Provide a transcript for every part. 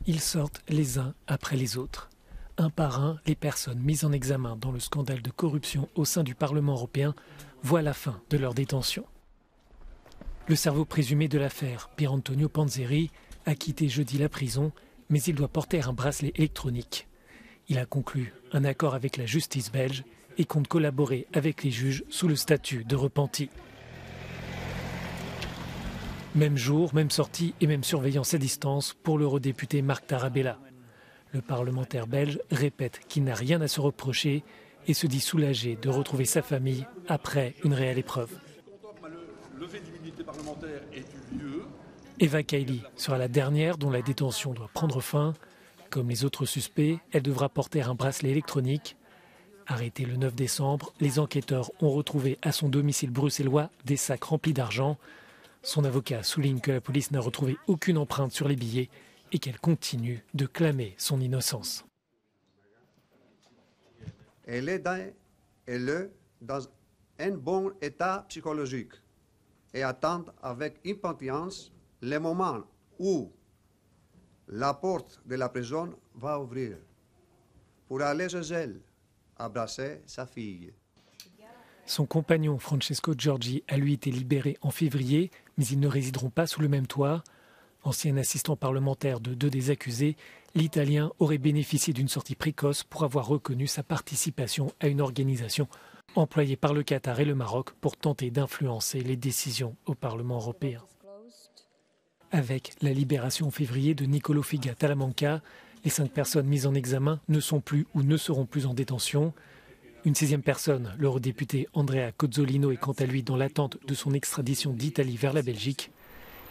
Ils sortent les uns après les autres. Un par un, les personnes mises en examen dans le scandale de corruption au sein du Parlement européen voient la fin de leur détention. Le cerveau présumé de l'affaire, Pier Antonio Panzeri, a quitté jeudi la prison, mais il doit porter un bracelet électronique. Il a conclu un accord avec la justice belge et compte collaborer avec les juges sous le statut de repenti. Même jour, même sortie et même surveillance à distance pour l'eurodéputé Marc Tarabella. Le parlementaire belge répète qu'il n'a rien à se reprocher et se dit soulagé de retrouver sa famille après une réelle épreuve. Eva Kaili sera la dernière dont la détention doit prendre fin. Comme les autres suspects, elle devra porter un bracelet électronique. Arrêtée le 9 décembre, les enquêteurs ont retrouvé à son domicile bruxellois des sacs remplis d'argent. Son avocat souligne que la police n'a retrouvé aucune empreinte sur les billets et qu'elle continue de clamer son innocence. Elle est dans un bon état psychologique et attend avec impatience le moment où la porte de la prison va ouvrir pour aller chez elle, embrasser sa fille. Son compagnon Francesco Giorgi a lui été libéré en février, mais ils ne résideront pas sous le même toit. Ancien assistant parlementaire de deux des accusés, l'Italien aurait bénéficié d'une sortie précoce pour avoir reconnu sa participation à une organisation employée par le Qatar et le Maroc pour tenter d'influencer les décisions au Parlement européen. Avec la libération en février de Niccolò Figa Talamanca, les 5 personnes mises en examen ne sont plus ou ne seront plus en détention. Une 6e personne, l'eurodéputé Andrea Cozzolino, est quant à lui dans l'attente de son extradition d'Italie vers la Belgique.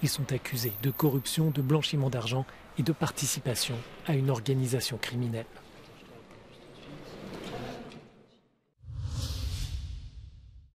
Ils sont accusés de corruption, de blanchiment d'argent et de participation à une organisation criminelle.